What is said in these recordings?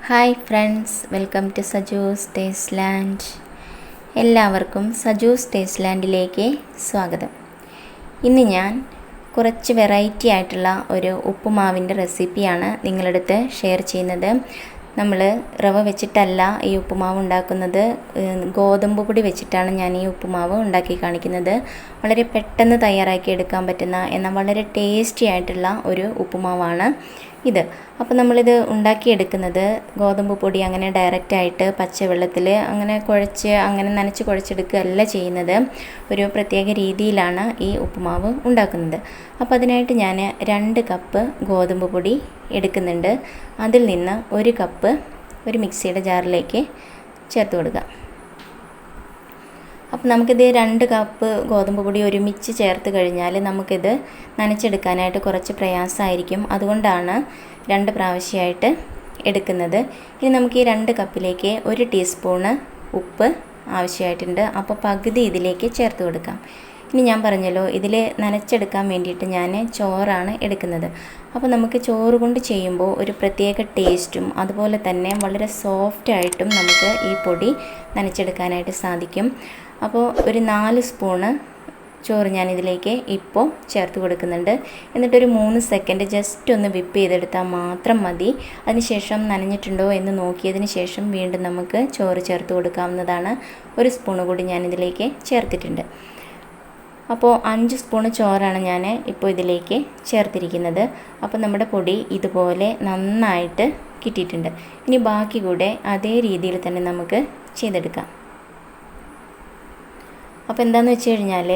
Hi friends, welcome to Saju's Tasteland. എല്ലാവർക്കും സജൂസ് ടേസ്റ്റ്ലാൻഡിലേക്ക് സ്വാഗതം. ഇന്ന് ഞാൻ കുറച്ച് വെറൈറ്റി ആയിട്ടുള്ള ഒരു ഉപ്പുമാവിൻ്റെ റെസിപ്പിയാണ് നിങ്ങളടുത്ത് ഷെയർ ചെയ്യുന്നത്. നമ്മൾ റവ വെച്ചിട്ടല്ല ഈ ഉപ്പുമാവ് ഉണ്ടാക്കുന്നത്, ഗോതമ്പ് പൊടി വെച്ചിട്ടാണ് ഞാൻ ഈ ഉപ്പുമാവ് ഉണ്ടാക്കി കാണിക്കുന്നത്. വളരെ പെട്ടെന്ന് തയ്യാറാക്കി എടുക്കാൻ പറ്റുന്ന എന്നാൽ വളരെ ടേസ്റ്റി ആയിട്ടുള്ള ഒരു ഉപ്പുമാവാണ് ഇത്. അപ്പോൾ നമ്മളിത് ഉണ്ടാക്കിയെടുക്കുന്നത് ഗോതമ്പ് പൊടി അങ്ങനെ ഡയറക്റ്റായിട്ട് പച്ചവെള്ളത്തിൽ അങ്ങനെ നനച്ച് കുഴച്ചെടുക്കുകയല്ല ചെയ്യുന്നത്. ഒരു പ്രത്യേക രീതിയിലാണ് ഈ ഉപ്പുമാവ് ഉണ്ടാക്കുന്നത്. അപ്പോൾ അതിനായിട്ട് ഞാൻ 2 കപ്പ് ഗോതമ്പ് പൊടി എടുക്കുന്നുണ്ട്. അതിൽ നിന്ന് 1 കപ്പ് ഒരു മിക്സിയുടെ ജാറിലേക്ക് ചേർത്ത് കൊടുക്കുക. അപ്പോൾ നമുക്കിത് 2 കപ്പ് ഗോതമ്പ് പൊടി ഒരുമിച്ച് ചേർത്ത് കഴിഞ്ഞാൽ നമുക്കിത് നനച്ചെടുക്കാനായിട്ട് കുറച്ച് പ്രയാസമായിരിക്കും. അതുകൊണ്ടാണ് 2 പ്രാവശ്യമായിട്ട് എടുക്കുന്നത്. ഇനി നമുക്ക് ഈ 2 കപ്പിലേക്ക് 1 ടീസ്പൂണ് ഉപ്പ് ആവശ്യമായിട്ടുണ്ട്. അപ്പോൾ പകുതി ഇതിലേക്ക് ചേർത്ത് കൊടുക്കാം. ഇനി ഞാൻ പറഞ്ഞല്ലോ, ഇതിൽ നനച്ചെടുക്കാൻ വേണ്ടിയിട്ട് ഞാൻ ചോറാണ് എടുക്കുന്നത്. അപ്പോൾ നമുക്ക് ചോറ് കൊണ്ട് ചെയ്യുമ്പോൾ ഒരു പ്രത്യേക ടേസ്റ്റും അതുപോലെ തന്നെ വളരെ സോഫ്റ്റായിട്ടും നമുക്ക് ഈ പൊടി നനച്ചെടുക്കാനായിട്ട് സാധിക്കും. അപ്പോൾ ഒരു 4 സ്പൂണ് ചോറ് ഞാനിതിലേക്ക് ഇപ്പോൾ ചേർത്ത് കൊടുക്കുന്നുണ്ട്. എന്നിട്ടൊരു 3 സെക്കൻഡ് ജസ്റ്റ് ഒന്ന് വിപ്പ് ചെയ്തെടുത്താൽ മാത്രം മതി. അതിനുശേഷം നനഞ്ഞിട്ടുണ്ടോ എന്ന് നോക്കിയതിന് ശേഷം വീണ്ടും നമുക്ക് ചോറ് ചേർത്ത് കൊടുക്കാവുന്നതാണ്. 1 സ്പൂണ് കൂടി ഞാനിതിലേക്ക് ചേർത്തിട്ടുണ്ട്. അപ്പോൾ 5 സ്പൂണ് ചോറാണ് ഞാൻ ഇപ്പോൾ ഇതിലേക്ക് ചേർത്തിരിക്കുന്നത്. അപ്പോൾ നമ്മുടെ പൊടി ഇതുപോലെ നന്നായിട്ട് കിട്ടിയിട്ടുണ്ട്. ഇനി ബാക്കി കൂടെ അതേ രീതിയിൽ തന്നെ നമുക്ക് ചെയ്തെടുക്കാം. അപ്പോൾ എന്താണെന്ന് വെച്ച് കഴിഞ്ഞാൽ,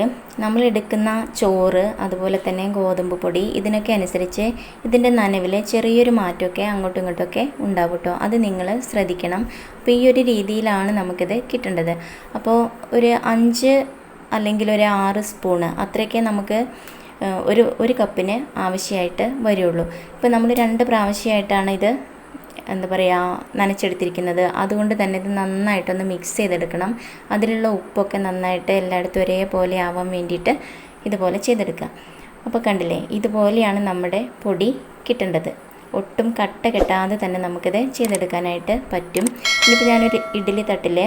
നമ്മൾ എടുക്കുന്ന ചോറ് അതുപോലെ തന്നെ ഗോതമ്പ് പൊടി ഇതിനൊക്കെ അനുസരിച്ച് ഇതിൻ്റെ നനവിൽ ചെറിയൊരു മാറ്റമൊക്കെ അങ്ങോട്ടും ഇങ്ങോട്ടൊക്കെ ഉണ്ടാവും കേട്ടോ. അത് നിങ്ങൾ ശ്രദ്ധിക്കണം. അപ്പോൾ ഈ ഒരു രീതിയിലാണ് നമുക്കിത് കിട്ടേണ്ടത്. അപ്പോൾ ഒരു 5 അല്ലെങ്കിൽ ഒരു 6 സ്പൂണ് അത്രയൊക്കെ നമുക്ക് ഒരു കപ്പിന് ആവശ്യമായിട്ട് വരുള്ളൂ. ഇപ്പോൾ നമ്മൾ 2 പ്രാവശ്യമായിട്ടാണ് ഇത് നനച്ചെടുത്തിരിക്കുന്നത്. അതുകൊണ്ട് തന്നെ ഇത് നന്നായിട്ടൊന്ന് മിക്സ് ചെയ്തെടുക്കണം. അതിലുള്ള ഉപ്പൊക്കെ നന്നായിട്ട് എല്ലായിടത്തും ഒരേപോലെ ആവാൻ വേണ്ടിയിട്ട് ഇതുപോലെ ചെയ്തെടുക്കുക. അപ്പോൾ കണ്ടില്ലേ, ഇതുപോലെയാണ് നമ്മുടെ പൊടി കിട്ടേണ്ടത്. ഒട്ടും കട്ട കെട്ടാതെ തന്നെ നമുക്കിത് ചെയ്തെടുക്കാനായിട്ട് പറ്റും. ഇനിയിപ്പോൾ ഞാനൊരു ഇഡ്ഡലി തട്ടിൽ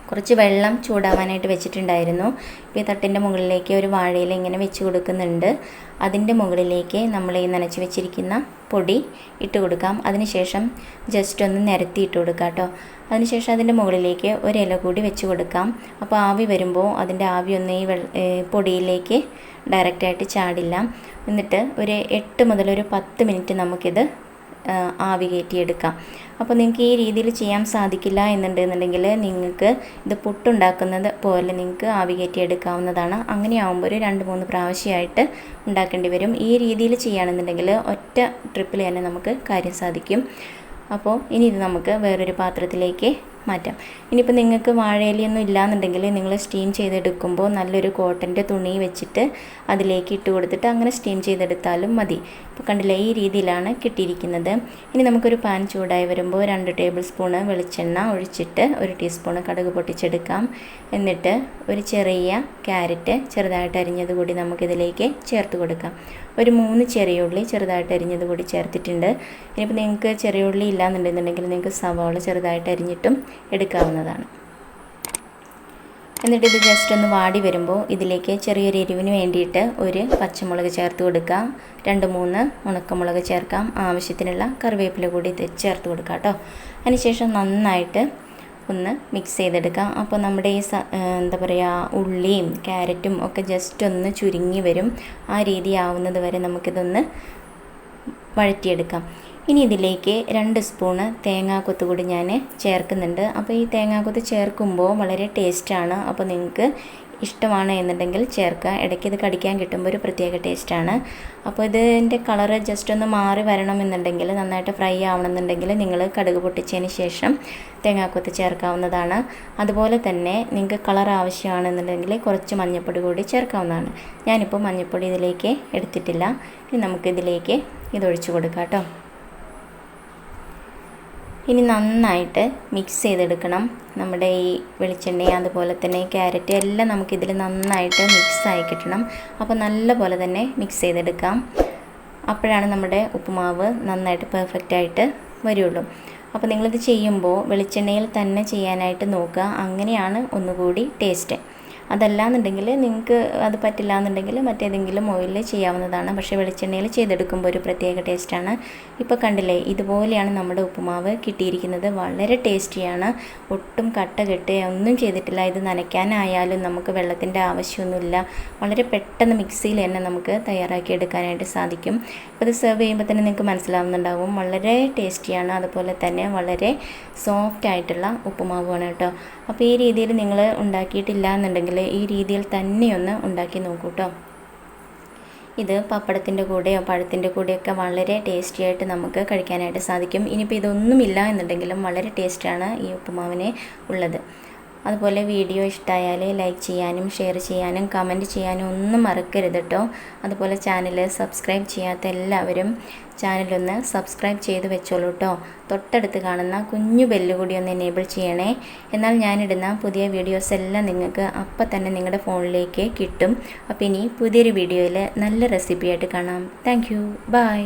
കുറച്ച് വെള്ളം ചൂടാവാനായിട്ട് വെച്ചിട്ടുണ്ടായിരുന്നു. ഇപ്പോൾ ഈ തട്ടിൻ്റെ മുകളിലേക്ക് ഒരു വാഴയില ഇങ്ങനെ വെച്ച് കൊടുക്കുന്നുണ്ട്. അതിൻ്റെ മുകളിലേക്ക് നമ്മൾ ഈ നനച്ച് വെച്ചിരിക്കുന്ന പൊടി ഇട്ട് കൊടുക്കാം. അതിനുശേഷം ജസ്റ്റ് ഒന്ന് നിരത്തി ഇട്ട് കൊടുക്കാം കേട്ടോ. അതിനുശേഷം അതിൻ്റെ മുകളിലേക്ക് ഒരു ഇല കൂടി വെച്ച് കൊടുക്കാം. അപ്പോൾ ആവി വരുമ്പോൾ അതിൻ്റെ ആവിയൊന്നും ഈ പൊടിയിലേക്ക് ഡയറക്റ്റായിട്ട് ചാടില്ല. എന്നിട്ട് ഒരു 8 മുതൽ ഒരു 10 മിനിറ്റ് നമുക്കിത് ആവി കയറ്റിയെടുക്കാം. അപ്പോൾ നിങ്ങൾക്ക് ഈ രീതിയിൽ ചെയ്യാൻ സാധിക്കില്ല എന്നുണ്ടെങ്കിൽ നിങ്ങൾക്ക് ഇത് പുട്ടുണ്ടാക്കുന്നത് പോലെ നിങ്ങൾക്ക് ആവി കയറ്റിയെടുക്കാവുന്നതാണ്. അങ്ങനെയാവുമ്പോൾ ഒരു 2-3 പ്രാവശ്യമായിട്ട് ഉണ്ടാക്കേണ്ടി വരും. ഈ രീതിയിൽ ചെയ്യുകയാണെന്നുണ്ടെങ്കിൽ ഒറ്റ ട്രിപ്പിൽ തന്നെ നമുക്ക് കാര്യം സാധിക്കും. അപ്പോൾ ഇനി ഇത് നമുക്ക് വേറൊരു പാത്രത്തിലേക്ക് മാറ്റാം. ഇനിയിപ്പോൾ നിങ്ങൾക്ക് വാഴയിലയൊന്നും ഇല്ലയെന്നുണ്ടെങ്കിൽ നിങ്ങൾ സ്റ്റീം ചെയ്തെടുക്കുമ്പോൾ നല്ലൊരു കോട്ടൻ്റെ തുണി വെച്ചിട്ട് അതിലേക്ക് ഇട്ട് കൊടുത്തിട്ട് അങ്ങനെ സ്റ്റീം ചെയ്തെടുത്താലും മതി. ഇപ്പോൾ കണ്ടില്ലേ, ഈ രീതിയിലാണ് കിട്ടിയിരിക്കുന്നത്. ഇനി നമുക്കൊരു പാൻ ചൂടായി വരുമ്പോൾ 2 ടേബിൾ സ്പൂണ് വെളിച്ചെണ്ണ ഒഴിച്ചിട്ട് 1 ടീസ്പൂണ് കടുക് പൊട്ടിച്ചെടുക്കാം. എന്നിട്ട് ഒരു ചെറിയ ക്യാരറ്റ് ചെറുതായിട്ട് അരിഞ്ഞത് കൂടി നമുക്കിതിലേക്ക് ചേർത്ത് കൊടുക്കാം. ഒരു 3 ചെറിയ ഉള്ളി ചെറുതായിട്ട് അരിഞ്ഞത് കൂടി ചേർത്തിട്ടുണ്ട്. ഇനിയിപ്പോൾ നിങ്ങൾക്ക് ചെറിയ ഉള്ളി ഇല്ലയെന്നുണ്ടെന്നുണ്ടെങ്കിൽ നിങ്ങൾക്ക് സവാള ചെറുതായിട്ട് അരിഞ്ഞിട്ടും എടുക്കാവുന്നതാണ്. എന്നിട്ട് ഇത് ജസ്റ്റ് ഒന്ന് വാടി വരുമ്പോൾ ഇതിലേക്ക് ചെറിയൊരു എരിവിന് വേണ്ടിയിട്ട് ഒരു പച്ചമുളക് ചേർത്ത് കൊടുക്കുക. 2-3 ഉണക്കമുളക് ചേർക്കാം. ആവശ്യത്തിനുള്ള കറിവേപ്പില കൂടി ചേർത്ത് കൊടുക്കുക കേട്ടോ. അതിനുശേഷം നന്നായിട്ട് ഒന്ന് മിക്സ് ചെയ്തെടുക്കാം. അപ്പോൾ നമ്മുടെ ഈ ഉള്ളിയും ക്യാരറ്റും ഒക്കെ ജസ്റ്റ് ഒന്ന് ചുരുങ്ങി വരും. ആ രീതി ആവുന്നത് വരെ നമുക്കിതൊന്ന് വഴറ്റിയെടുക്കാം. ഇനി ഇതിലേക്ക് 2 സ്പൂണ് തേങ്ങാക്കൊത്ത് കൂടി ഞാൻ ചേർക്കുന്നുണ്ട്. അപ്പോൾ ഈ തേങ്ങാക്കൊത്ത് ചേർക്കുമ്പോൾ വളരെ ടേസ്റ്റാണ്. അപ്പോൾ നിങ്ങൾക്ക് ഇഷ്ടമാണ് എന്നുണ്ടെങ്കിൽ ചേർക്കുക. ഇടയ്ക്ക് ഇത് കടിക്കാൻ കിട്ടുമ്പോൾ ഒരു പ്രത്യേക ടേസ്റ്റാണ്. അപ്പോൾ ഇതിൻ്റെ കളറ് ജസ്റ്റ് ഒന്ന് മാറി വരണമെന്നുണ്ടെങ്കിൽ, നന്നായിട്ട് ഫ്രൈ ആവണമെന്നുണ്ടെങ്കിൽ നിങ്ങൾ കടുക് പൊട്ടിച്ചതിന് ശേഷം തേങ്ങാക്കൊത്ത് ചേർക്കാവുന്നതാണ്. അതുപോലെ തന്നെ നിങ്ങൾക്ക് കളർ ആവശ്യമാണെന്നുണ്ടെങ്കിൽ കുറച്ച് മഞ്ഞൾപ്പൊടി കൂടി ചേർക്കാവുന്നതാണ്. ഞാനിപ്പോൾ മഞ്ഞൾപ്പൊടി ഇതിലേക്ക് എടുത്തിട്ടില്ല. ഇനി നമുക്കിതിലേക്ക് ഇതൊഴിച്ച് കൊടുക്കാം കേട്ടോ. ഇനി നന്നായിട്ട് മിക്സ് ചെയ്തെടുക്കണം. നമ്മുടെ ഈ വെളിച്ചെണ്ണ അതുപോലെ തന്നെ ക്യാരറ്റ് എല്ലാം നമുക്കിതിൽ നന്നായിട്ട് മിക്സായി കിട്ടണം. അപ്പോൾ നല്ല പോലെ തന്നെ മിക്സ് ചെയ്തെടുക്കാം. അപ്പോഴാണ് നമ്മുടെ ഉപ്പുമാവ് നന്നായിട്ട് പെർഫെക്റ്റായിട്ട് വരുള്ളൂ. അപ്പോൾ നിങ്ങളിത് ചെയ്യുമ്പോൾ വെളിച്ചെണ്ണയിൽ തന്നെ ചെയ്യാനായിട്ട് നോക്കുക. അങ്ങനെയാണ് ഒന്നുകൂടി ടേസ്റ്റ്. അതല്ലാന്നുണ്ടെങ്കിൽ നിങ്ങൾക്ക് അത് പറ്റില്ല എന്നുണ്ടെങ്കിൽ മറ്റേതെങ്കിലും ഓയിലിൽ ചെയ്യാവുന്നതാണ്. പക്ഷേ വെളിച്ചെണ്ണയിൽ ചെയ്തെടുക്കുമ്പോൾ ഒരു പ്രത്യേക ടേസ്റ്റാണ്. ഇപ്പോൾ കണ്ടില്ലേ, ഇതുപോലെയാണ് നമ്മുടെ ഉപ്പുമാവ് കിട്ടിയിരിക്കുന്നത്. വളരെ ടേസ്റ്റിയാണ്. ഒട്ടും കട്ട കെട്ടുക ഒന്നും ചെയ്തിട്ടില്ല. ഇത് നനയ്ക്കാനായാലും നമുക്ക് വെള്ളത്തിൻ്റെ ആവശ്യമൊന്നുമില്ല. വളരെ പെട്ടെന്ന് മിക്സിയിൽ തന്നെ നമുക്ക് തയ്യാറാക്കി എടുക്കാനായിട്ട് സാധിക്കും. അപ്പോൾ ഇത് സെർവ് ചെയ്യുമ്പോൾ തന്നെ നിങ്ങൾക്ക് മനസ്സിലാവുന്നുണ്ടാവും, വളരെ ടേസ്റ്റിയാണ്. അതുപോലെ തന്നെ വളരെ സോഫ്റ്റ് ആയിട്ടുള്ള ഉപ്പുമാവാണ് കേട്ടോ. അപ്പോൾ ഈ രീതിയിൽ നിങ്ങൾ ഉണ്ടാക്കിയിട്ടില്ല എന്നുണ്ടെങ്കിൽ ഈ രീതിയിൽ തന്നെയൊന്ന് ഉണ്ടാക്കി നോക്കൂ കേട്ടോ. ഇത് പപ്പടത്തിൻ്റെ കൂടെയോ പഴത്തിൻ്റെ കൂടെയൊക്കെ വളരെ ടേസ്റ്റി ആയിട്ട് നമുക്ക് കഴിക്കാനായിട്ട് സാധിക്കും. ഇനിയിപ്പോൾ ഇതൊന്നുമില്ല എന്നുണ്ടെങ്കിലും വളരെ ടേസ്റ്റാണ് ഈ ഉപ്പുമാവിന് ഉള്ളത്. അതുപോലെ വീഡിയോ ഇഷ്ടമായാൽ ലൈക്ക് ചെയ്യാനും ഷെയർ ചെയ്യാനും കമൻറ്റ് ചെയ്യാനും ഒന്നും മറക്കരുത് കേട്ടോ. അതുപോലെ ചാനൽ സബ്സ്ക്രൈബ് ചെയ്യാത്ത എല്ലാവരും ചാനലൊന്ന് സബ്സ്ക്രൈബ് ചെയ്ത് വെച്ചോളൂ കേട്ടോ. തൊട്ടടുത്ത് കാണുന്ന കുഞ്ഞു ബെല്ല് കൂടി ഒന്ന് എനേബിൾ ചെയ്യണേ. എന്നാൽ ഞാനിടുന്ന പുതിയ വീഡിയോസ് എല്ലാം നിങ്ങൾക്ക് അപ്പം തന്നെ നിങ്ങളുടെ ഫോണിലേക്ക് കിട്ടും. അപ്പോൾ ഇനി പുതിയൊരു വീഡിയോയിൽ നല്ല റെസിപ്പിയായിട്ട് കാണാം. Thank you. ബൈ.